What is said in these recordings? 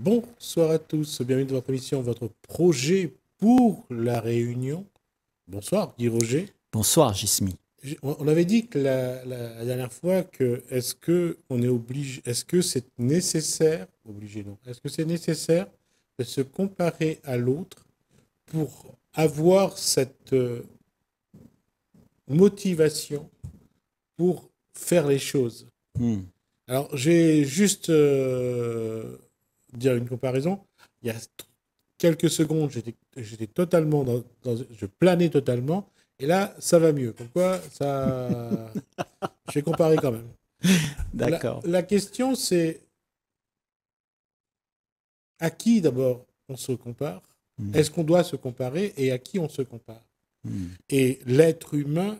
Bonsoir à tous, bienvenue dans votre émission, votre projet pour la Réunion. Bonsoir, Guy Roger. Bonsoir, Jismi. On avait dit que la dernière fois que est-ce que on est obligé, est-ce que c'est nécessaire, obligé non, est-ce que c'est nécessaire de se comparer à l'autre pour avoir cette motivation pour faire les choses. Alors, j'ai juste dire une comparaison. Il y a quelques secondes, j'étais totalement je planais totalement, et là, ça va mieux. Pourquoi ça? Je vais comparer quand même. D'accord. La question, c'est à qui d'abord on se compare? Est-ce qu'on doit se comparer et à qui on se compare? Et l'être humain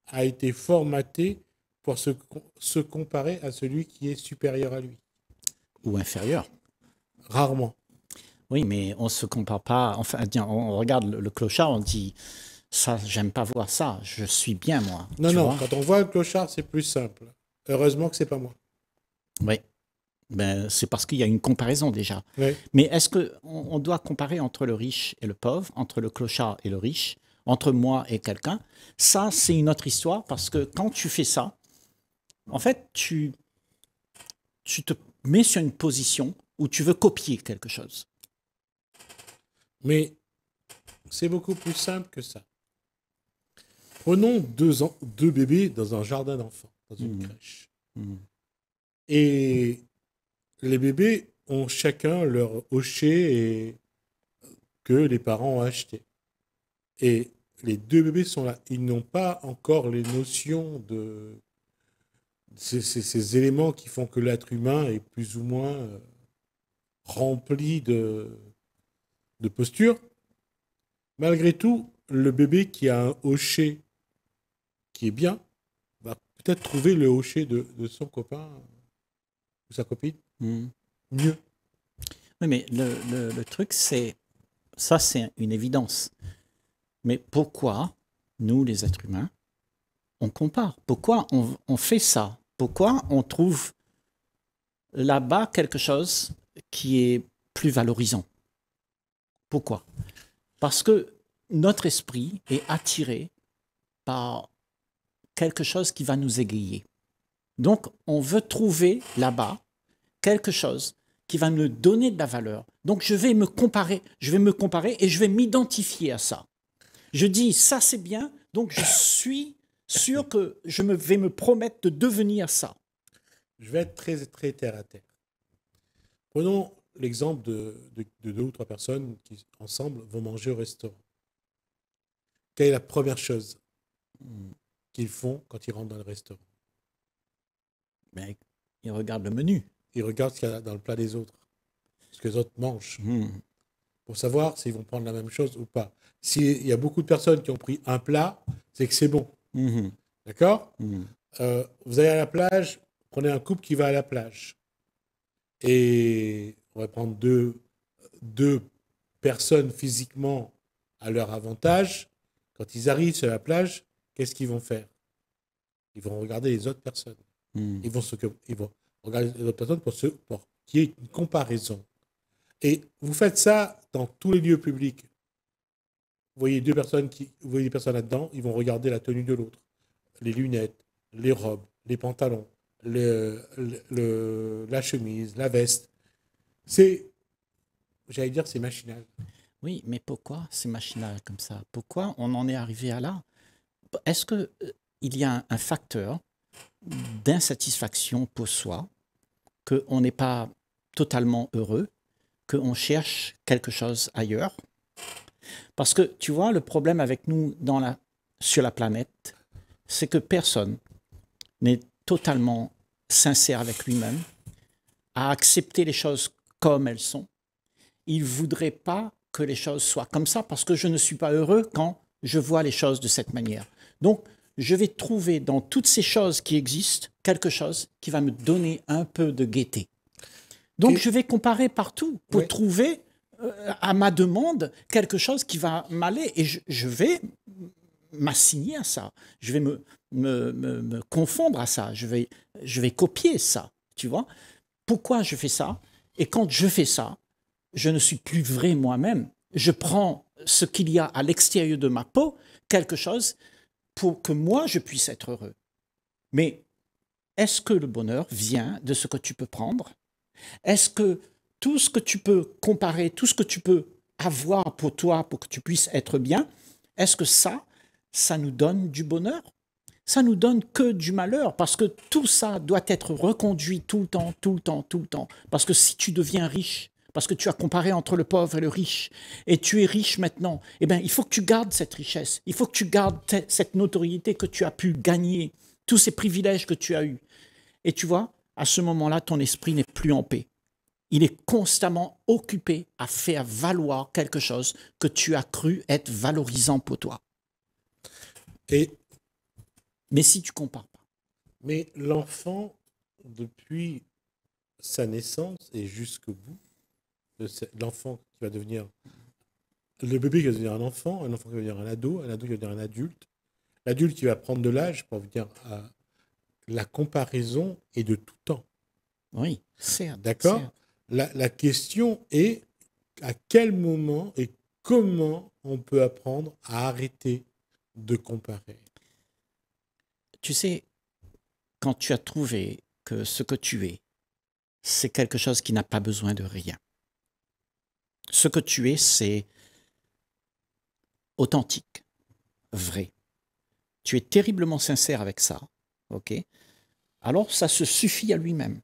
a été formaté pour se comparer à celui qui est supérieur à lui. Ou inférieur. Rarement. Oui, mais on ne se compare pas. Enfin, on regarde le clochard, on dit ça, j'aime pas voir ça, je suis bien moi. Non, tu non, vois. quand on voit le clochard, c'est plus simple. Heureusement que c'est pas moi. Oui. Ben, c'est parce qu'il y a une comparaison déjà. Oui. Mais est-ce qu'on doit comparer entre le riche et le pauvre, entre le clochard et le riche, entre moi et quelqu'un? Ça, c'est une autre histoire parce que quand tu fais ça, en fait, tu te mets sur une position où tu veux copier quelque chose. Mais c'est beaucoup plus simple que ça. Prenons deux bébés dans un jardin d'enfants, dans une crèche. Et les bébés ont chacun leur hochet que les parents ont acheté. Et les deux bébés sont là. Ils n'ont pas encore les notions de ces éléments qui font que l'être humain est plus ou moins rempli de posture. Malgré tout, le bébé qui a un hochet qui est bien va peut-être trouver le hochet de son copain ou sa copine mieux. Oui, mais le truc, c'est ça, c'est une évidence. Mais pourquoi, nous, les êtres humains, on compare? Pourquoi on fait ça? Pourquoi on trouve là-bas quelque chose qui est plus valorisant? Pourquoi? Parce que notre esprit est attiré par quelque chose qui va nous égayer. Donc, on veut trouver là-bas quelque chose qui va me donner de la valeur. Donc, je vais me comparer et je vais m'identifier à ça. Je dis, ça c'est bien, donc je suis sûr que vais me promettre de devenir ça. Je vais être très, très terre à terre. Prenons l'exemple de deux ou trois personnes qui, ensemble, vont manger au restaurant. Quelle est la première chose qu'ils font quand ils rentrent dans le restaurant? Ben, ils regardent le menu. Ils regardent ce qu'il y a dans le plat des autres, ce que les autres mangent, pour savoir s'ils vont prendre la même chose ou pas. S'il y a beaucoup de personnes qui ont pris un plat, c'est que c'est bon. D'accord? Vous allez à la plage, prenez un couple qui va à la plage. Et on va prendre deux personnes physiquement à leur avantage. Quand ils arrivent sur la plage, qu'est-ce qu'ils vont faire? Ils vont regarder les autres personnes. Ils vont regarder les autres personnes pour qu'il y ait une comparaison. Et vous faites ça dans tous les lieux publics. Vous voyez vous voyez des personnes là-dedans, ils vont regarder la tenue de l'autre, les lunettes, les robes, les pantalons, la chemise, la veste. J'allais dire, c'est machinal. Oui, mais pourquoi c'est machinal comme ça? Pourquoi on en est arrivé à là? Est-ce qu'il y a un facteur d'insatisfaction pour soi, qu'on n'est pas totalement heureux, qu'on cherche quelque chose ailleurs? Parce que, tu vois, le problème avec nous sur la planète, c'est que personne n'est totalement sincère avec lui-même, à accepter les choses comme elles sont. Il ne voudrait pas que les choses soient comme ça parce que je ne suis pas heureux quand je vois les choses de cette manière. Donc, je vais trouver dans toutes ces choses qui existent quelque chose qui va me donner un peu de gaieté. Donc, je vais comparer partout pour trouver à ma demande quelque chose qui va m'aller et je vais m'assigner à ça. Je vais me confondre à ça. Je vais copier ça, tu vois. Pourquoi je fais ça? Et quand je fais ça, je ne suis plus vrai moi-même. Je prends ce qu'il y a à l'extérieur de ma peau, quelque chose pour que moi, je puisse être heureux. Mais est-ce que le bonheur vient de ce que tu peux prendre? Est-ce que tout ce que tu peux comparer, tout ce que tu peux avoir pour toi, pour que tu puisses être bien, est-ce que ça nous donne du bonheur? Ça nous donne que du malheur, parce que tout ça doit être reconduit tout le temps, tout le temps, tout le temps. Parce que si tu deviens riche, parce que tu as comparé entre le pauvre et le riche, et tu es riche maintenant, eh bien, il faut que tu gardes cette richesse, il faut que tu gardes cette notoriété que tu as pu gagner, tous ces privilèges que tu as eus. Et tu vois, à ce moment-là, ton esprit n'est plus en paix. Il est constamment occupé à faire valoir quelque chose que tu as cru être valorisant pour toi. Et mais si tu compares pas. Mais l'enfant, depuis sa naissance et jusqu'au bout, l'enfant qui va devenir, le bébé qui va devenir un enfant qui va devenir un ado qui va devenir un adulte, l'adulte qui va prendre de l'âge pour venir à la comparaison est de tout temps. Oui, certes. D'accord. La question est à quel moment et comment on peut apprendre à arrêter de comparer. Tu sais, quand tu as trouvé que ce que tu es, c'est quelque chose qui n'a pas besoin de rien. Ce que tu es, c'est authentique, vrai. Tu es terriblement sincère avec ça, ok? Alors ça se suffit à lui-même.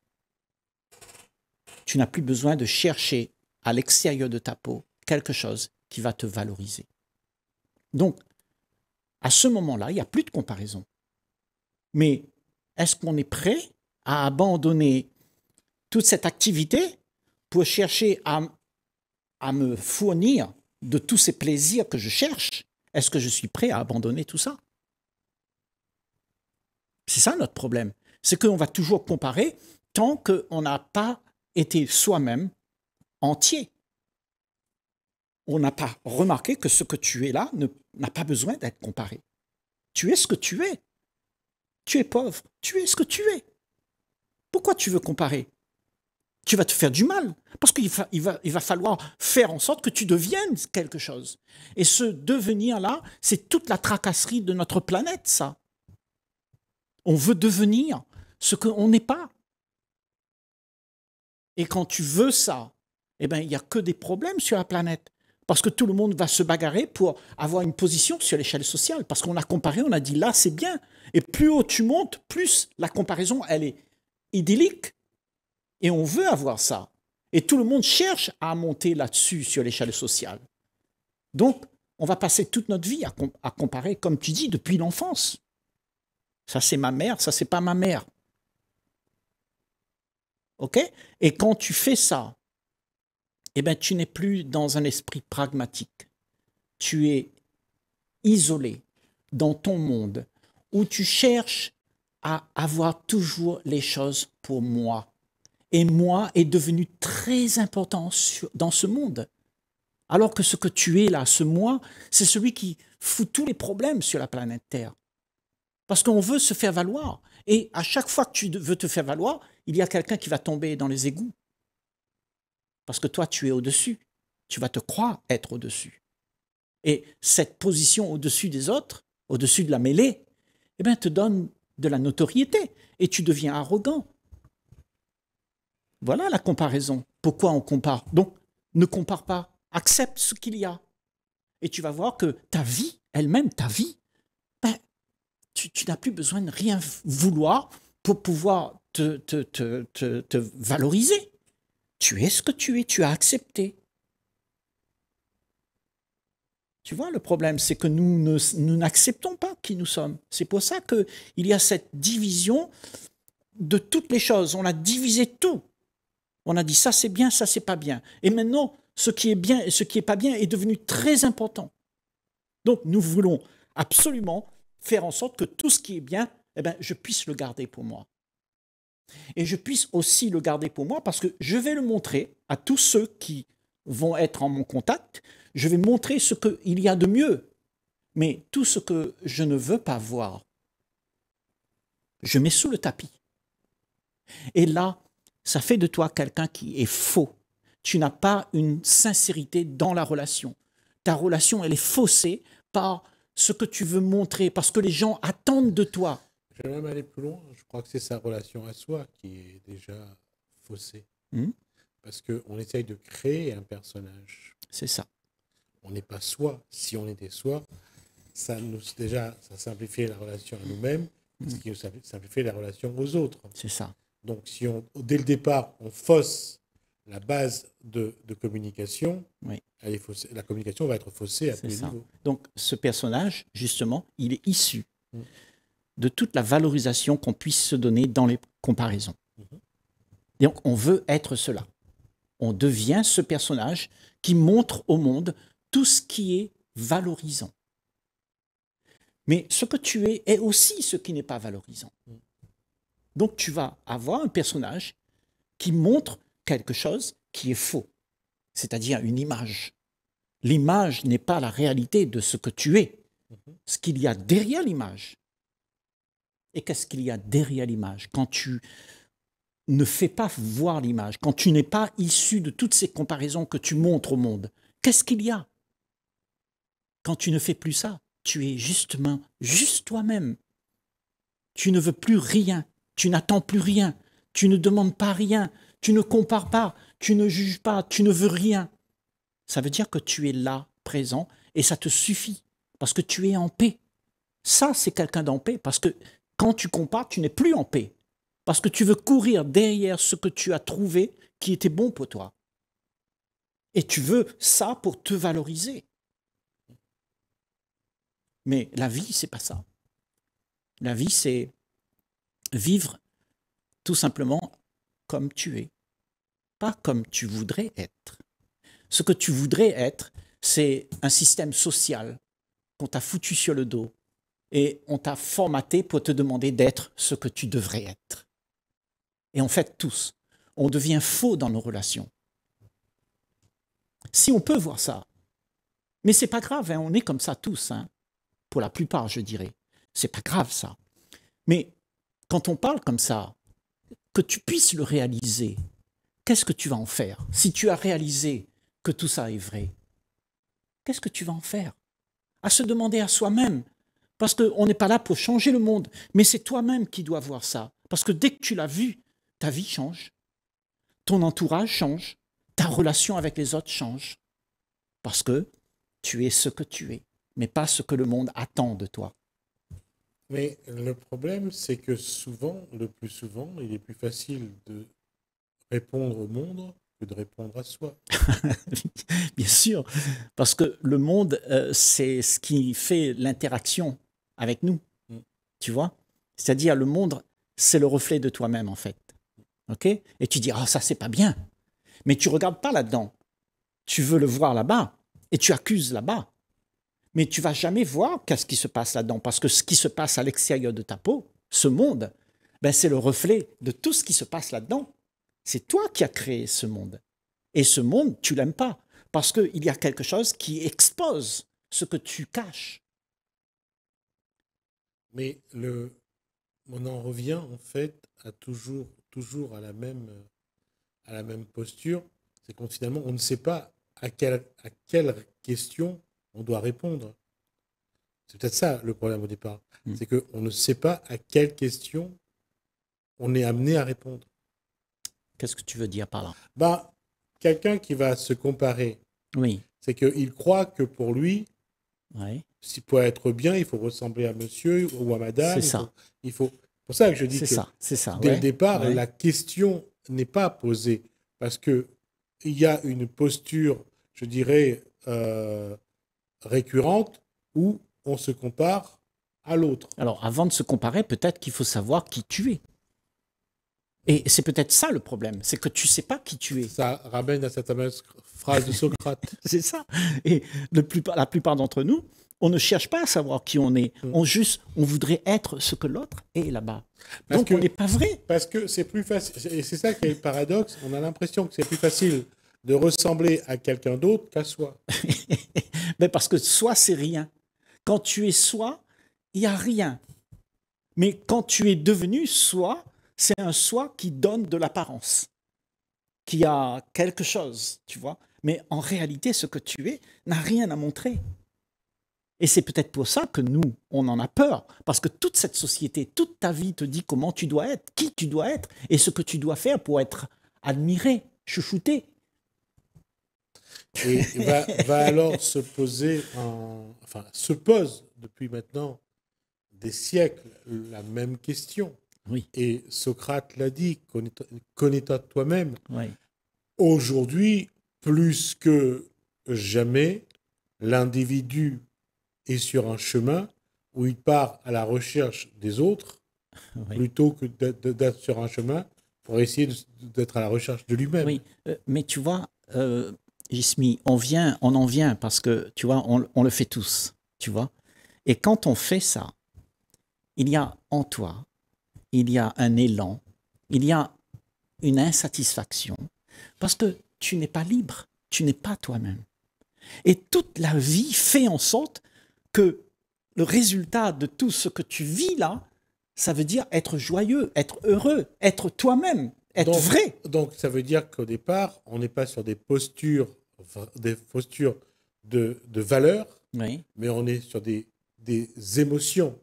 Tu n'as plus besoin de chercher à l'extérieur de ta peau quelque chose qui va te valoriser. Donc, à ce moment-là, il n'y a plus de comparaison. Mais est-ce qu'on est prêt à abandonner toute cette activité pour chercher à me fournir de tous ces plaisirs que je cherche? Est-ce que je suis prêt à abandonner tout ça? C'est ça notre problème. C'est qu'on va toujours comparer tant qu'on n'a pas été soi-même entier. On n'a pas remarqué que ce que tu es là n'a pas besoin d'être comparé. Tu es ce que tu es. Tu es pauvre, tu es ce que tu es. Pourquoi tu veux comparer? Tu vas te faire du mal, parce qu'il va falloir faire en sorte que tu deviennes quelque chose. Et ce devenir-là, c'est toute la tracasserie de notre planète, ça. On veut devenir ce qu'on n'est pas. Et quand tu veux ça, eh ben, il n'y a que des problèmes sur la planète. Parce que tout le monde va se bagarrer pour avoir une position sur l'échelle sociale. Parce qu'on a comparé, on a dit là, c'est bien. Et plus haut tu montes, plus la comparaison, elle est idyllique. Et on veut avoir ça. Et tout le monde cherche à monter là-dessus sur l'échelle sociale. Donc, on va passer toute notre vie à comparer, comme tu dis, depuis l'enfance. Ça, c'est ma mère, ça, c'est pas ma mère. OK? Et quand tu fais ça, eh bien, tu n'es plus dans un esprit pragmatique. Tu es isolé dans ton monde où tu cherches à avoir toujours les choses pour moi. Et moi est devenu très important dans ce monde. Alors que ce que tu es là, ce moi, c'est celui qui fout tous les problèmes sur la planète Terre. Parce qu'on veut se faire valoir. Et à chaque fois que tu veux te faire valoir, il y a quelqu'un qui va tomber dans les égouts. Parce que toi, tu es au-dessus. Tu vas te croire être au-dessus. Et cette position au-dessus des autres, au-dessus de la mêlée, eh bien, te donne de la notoriété. Et tu deviens arrogant. Voilà la comparaison. Pourquoi on compare? Donc, ne compare pas. Accepte ce qu'il y a. Et tu vas voir que ta vie, elle-même, ta vie, ben, tu n'as plus besoin de rien vouloir pour pouvoir te valoriser. Tu es ce que tu as accepté. Tu vois, le problème, c'est que nous n'acceptons pas qui nous sommes. C'est pour ça qu'il y a cette division de toutes les choses. On a divisé tout. On a dit ça c'est bien, ça c'est pas bien. Et maintenant, ce qui est bien et ce qui est pas bien est devenu très important. Donc nous voulons absolument faire en sorte que tout ce qui est bien, eh ben, je puisse le garder pour moi. Et je puisse aussi le garder pour moi parce que je vais le montrer à tous ceux qui vont être en mon contact. Je vais montrer ce qu'il y a de mieux. Mais tout ce que je ne veux pas voir, je mets sous le tapis. Et là, ça fait de toi quelqu'un qui est faux. tu n'as pas une sincérité dans la relation. Ta relation, elle est faussée par ce que tu veux montrer, parce que les gens attendent de toi. Je vais même aller plus loin. Je crois que c'est sa relation à soi qui est déjà faussée. Parce qu'on essaye de créer un personnage. C'est ça. On n'est pas soi. Si on était soi, ça simplifie la relation à nous-mêmes, ce qui simplifie la relation aux autres. C'est ça. Donc, si dès le départ, on fausse la base de communication, oui. La communication va être faussée à tous les niveaux. Donc, ce personnage, justement, il est issu de toute la valorisation qu'on puisse se donner dans les comparaisons. Et donc, on veut être cela. On devient ce personnage qui montre au monde tout ce qui est valorisant. Mais ce que tu es est aussi ce qui n'est pas valorisant. Donc, tu vas avoir un personnage qui montre quelque chose qui est faux, c'est-à-dire une image. L'image n'est pas la réalité de ce que tu es, ce qu'il y a derrière l'image. Et qu'est-ce qu'il y a derrière l'image? Quand tu ne fais pas voir l'image, quand tu n'es pas issu de toutes ces comparaisons que tu montres au monde, qu'est-ce qu'il y a? Quand tu ne fais plus ça, tu es juste toi-même. Tu ne veux plus rien, tu n'attends plus rien, tu ne demandes pas rien, tu ne compares pas, tu ne juges pas, tu ne veux rien. Ça veut dire que tu es là, présent, et ça te suffit, parce que tu es en paix. Ça, c'est quelqu'un d'en paix, parce que quand tu compares, tu n'es plus en paix, parce que tu veux courir derrière ce que tu as trouvé qui était bon pour toi. Et tu veux ça pour te valoriser. Mais la vie, c'est pas ça. La vie, c'est vivre tout simplement comme tu es, pas comme tu voudrais être. Ce que tu voudrais être, c'est un système social qu'on t'a foutu sur le dos et on t'a formaté pour te demander d'être ce que tu devrais être. Et en fait, tous, on devient faux dans nos relations. Si on peut voir ça, mais c'est pas grave, hein, on est comme ça tous, hein, pour la plupart, je dirais. C'est pas grave ça. Mais quand on parle comme ça, que tu puisses le réaliser, qu'est-ce que tu vas en faire? Si tu as réalisé que tout ça est vrai, qu'est-ce que tu vas en faire? À se demander à soi-même, parce qu'on n'est pas là pour changer le monde, mais c'est toi-même qui dois voir ça. Parce que dès que tu l'as vu, ta vie change, ton entourage change, ta relation avec les autres change, parce que tu es ce que tu es, mais pas ce que le monde attend de toi. Mais le problème, c'est que le plus souvent, il est plus facile de répondre au monde que de répondre à soi. Bien sûr, parce que le monde, c'est ce qui fait l'interaction avec nous, tu vois? C'est-à-dire, le monde, c'est le reflet de toi-même, en fait. OK? Et tu dis, ah, ça, c'est pas bien. Mais tu regardes pas là-dedans. Tu veux le voir là-bas et tu accuses là-bas. Mais tu vas jamais voir qu'est-ce qui se passe là-dedans, parce que ce qui se passe à l'extérieur de ta peau, ce monde, ben, c'est le reflet de tout ce qui se passe là-dedans. C'est toi qui as créé ce monde. Et ce monde, tu l'aimes pas, parce qu'il y a quelque chose qui expose ce que tu caches. Mais on en revient en fait à toujours à la même posture. C'est qu'on finalement, on ne sait pas à quelle question on doit répondre. C'est peut-être ça le problème au départ. C'est qu'on ne sait pas à quelle question on est amené à répondre. Qu'est-ce que tu veux dire par là? Bah, quelqu'un qui va se comparer, oui. C'est qu'il croit que pour lui, oui. pour être bien, il faut ressembler à monsieur ou à madame. C'est ça. C'est pour ça que je dis que ça. Dès le départ, la question n'est pas posée parce qu'il y a une posture, je dirais, récurrente où on se compare à l'autre. Alors, avant de se comparer, peut-être qu'il faut savoir qui tu es. Et c'est peut-être ça le problème, c'est que tu ne sais pas qui tu es. Ça ramène à cette fameuse phrase de Socrate. C'est ça. Et la plupart d'entre nous, on ne cherche pas à savoir qui on est. On voudrait être ce que l'autre est là-bas. Donc, on n'est pas vrai. Parce que c'est plus facile. Et c'est ça qui est le paradoxe. On a l'impression que c'est plus facile de ressembler à quelqu'un d'autre qu'à soi. Mais parce que soi, c'est rien. Quand tu es soi, il n'y a rien. Mais quand tu es devenu soi, c'est un soi qui donne de l'apparence. qui a quelque chose, tu vois. Mais en réalité, ce que tu es n'a rien à montrer. Et c'est peut-être pour ça que nous, on en a peur. Parce que toute cette société, toute ta vie te dit comment tu dois être, qui tu dois être, et ce que tu dois faire pour être admiré, chouchouté. Et va alors se poser, enfin, se pose depuis maintenant des siècles la même question. Oui. Et Socrate l'a dit, connais-toi toi-même. Oui. Aujourd'hui, plus que jamais, l'individu est sur un chemin où il part à la recherche des autres, Oui. plutôt que d'être sur un chemin pour essayer d'être à la recherche de lui-même. Oui, mais tu vois, Jismi, on en vient parce que, tu vois, on le fait tous, tu vois. Et quand on fait ça, il y a en toi, il y a un élan, il y a une insatisfaction, parce que tu n'es pas libre, tu n'es pas toi-même. Et toute la vie fait en sorte que le résultat de tout ce que tu vis là, ça veut dire être joyeux, être heureux, être toi-même, être vrai. Donc ça veut dire qu'au départ, on n'est pas sur des postures de valeur, Oui. mais on est sur des émotions.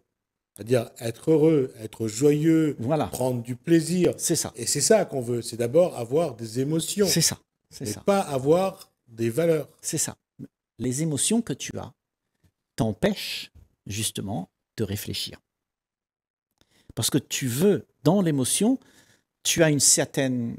C'est-à-dire être heureux, être joyeux, Voilà. prendre du plaisir. C'est ça. Et c'est ça qu'on veut. C'est d'abord avoir des émotions. C'est ça. C'est mais ça. pas avoir des valeurs. C'est ça. Les émotions que tu as t'empêchent justement de réfléchir. Parce que tu veux, dans l'émotion, tu as une certaine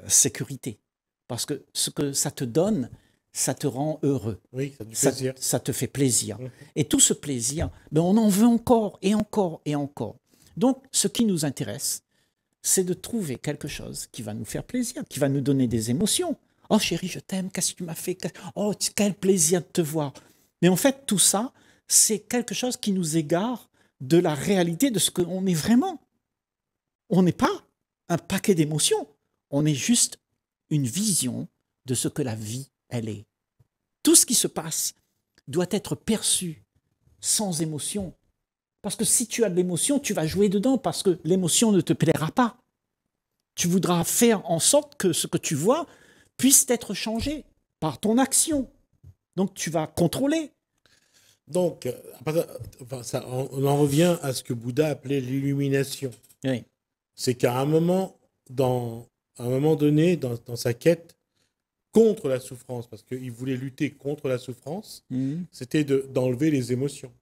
sécurité. Parce que ce que ça te donne, ça te rend heureux. Oui, ça, du plaisir. Ça te fait plaisir. Et tout ce plaisir, ben on en veut encore et encore et encore. Donc, ce qui nous intéresse, c'est de trouver quelque chose qui va nous faire plaisir, qui va nous donner des émotions. Oh chérie, je t'aime, qu'est-ce que tu m'as fait? Oh, quel plaisir de te voir. Mais en fait, tout ça, c'est quelque chose qui nous égare de la réalité de ce qu'on est vraiment. On n'est pas un paquet d'émotions, on est juste une vision de ce que la vie, elle est. Tout ce qui se passe doit être perçu sans émotion. Parce que si tu as de l'émotion, tu vas jouer dedans parce que l'émotion ne te plaira pas. Tu voudras faire en sorte que ce que tu vois puisse être changé par ton action. Donc tu vas contrôler. Donc, on en revient à ce que Bouddha appelait l'illumination. Oui. C'est qu'à un moment donné, dans sa quête contre la souffrance, parce qu'il voulait lutter contre la souffrance, c'était d'enlever les émotions,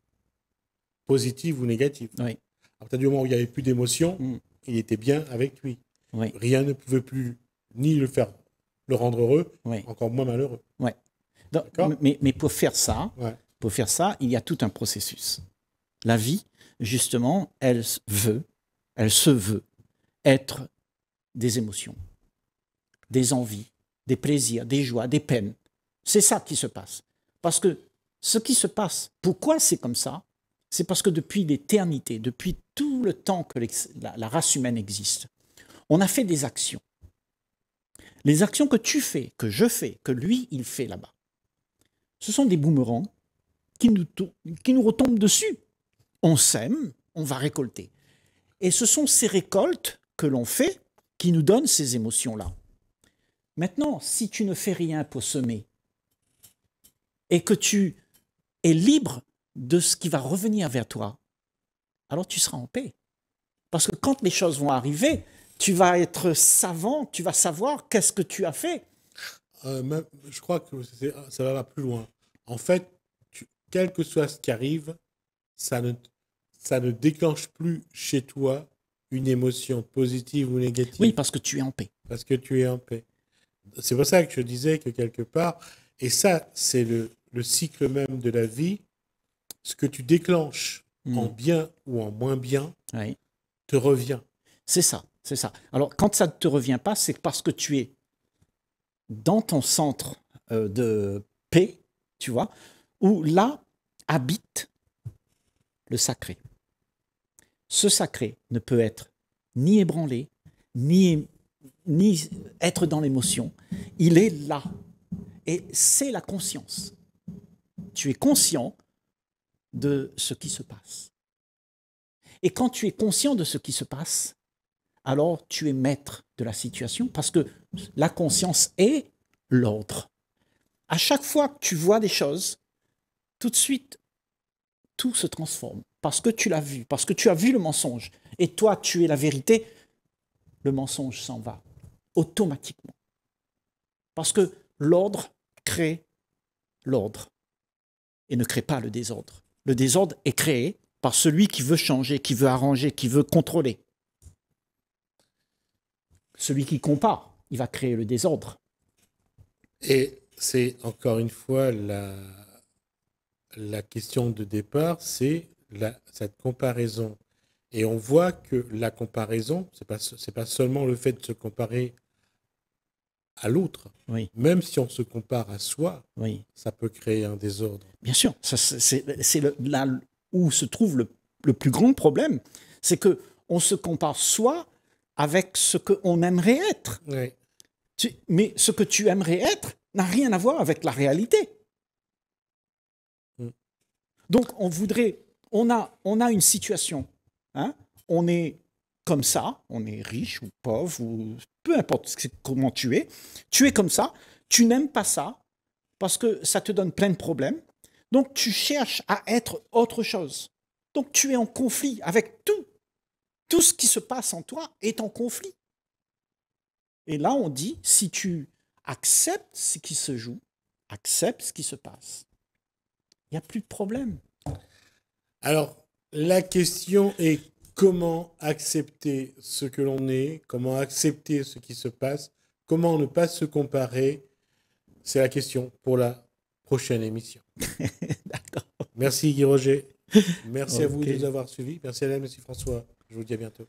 positives ou négatives. Oui. À partir du moment où il n'y avait plus d'émotions, il était bien avec lui. Oui. Rien ne pouvait plus ni le rendre heureux, encore moins malheureux. Ouais. Donc, mais pour faire ça, il y a tout un processus. La vie, justement, elle se veut être des émotions, des envies, des plaisirs, des joies, des peines. C'est ça qui se passe. Parce que ce qui se passe, pourquoi c'est comme ça? C'est parce que depuis l'éternité, depuis tout le temps que la race humaine existe, on a fait des actions. Les actions que tu fais, que je fais, que lui, il fait là-bas, ce sont des boomerangs qui nous retombent dessus. On sème, on va récolter. Et ce sont ces récoltes que l'on fait qui nous donnent ces émotions-là. Maintenant, si tu ne fais rien pour semer et que tu es libre de ce qui va revenir vers toi, alors tu seras en paix. Parce que quand les choses vont arriver, tu vas être savant, tu vas savoir qu'est-ce que tu as fait. Je crois que ça va plus loin. En fait, quel que soit ce qui arrive, ça ne déclenche plus chez toi une émotion positive ou négative. Oui, parce que tu es en paix. Parce que tu es en paix. C'est pour ça que je disais que quelque part, et ça, c'est le cycle même de la vie, ce que tu déclenches en bien ou en moins bien te revient. C'est ça, c'est ça. Alors, quand ça ne te revient pas, c'est parce que tu es dans ton centre de paix, tu vois, où là habite le sacré. Ce sacré ne peut être ni ébranlé, ni être dans l'émotion. Il est là. Et c'est la conscience. Tu es conscient de ce qui se passe. Et quand tu es conscient de ce qui se passe, alors tu es maître de la situation parce que la conscience est l'ordre. À chaque fois que tu vois des choses, tout de suite, tout se transforme parce que tu l'as vu, parce que tu as vu le mensonge. Et toi, tu es la vérité, le mensonge s'en va automatiquement. Parce que l'ordre crée l'ordre et ne crée pas le désordre. Le désordre est créé par celui qui veut changer, qui veut arranger, qui veut contrôler. Celui qui compare, il va créer le désordre. Et c'est encore une fois la question de départ, c'est cette comparaison. Et on voit que la comparaison, c'est pas seulement le fait de se comparer à l'autre. Oui. Même si on se compare à soi, oui. Ça peut créer un désordre. Bien sûr, c'est là où se trouve le plus grand problème, c'est qu'on se compare soi avec ce qu'on aimerait être. Oui. Mais ce que tu aimerais être n'a rien à voir avec la réalité. Donc, on a une situation, hein, on est comme ça, on est riche ou pauvre, ou peu importe comment tu es comme ça, tu n'aimes pas ça, parce que ça te donne plein de problèmes, donc tu cherches à être autre chose. Donc tu es en conflit avec tout. Tout ce qui se passe en toi est en conflit. Et là, on dit, si tu acceptes ce qui se joue, accepte ce qui se passe, il n'y a plus de problème. Alors, la question est comment accepter ce que l'on est, comment accepter ce qui se passe, comment ne pas se comparer. C'est la question pour la prochaine émission. D'accord. Merci Guy Roger. Merci à vous de nous avoir suivis. Merci Alain, merci François. Je vous dis à bientôt.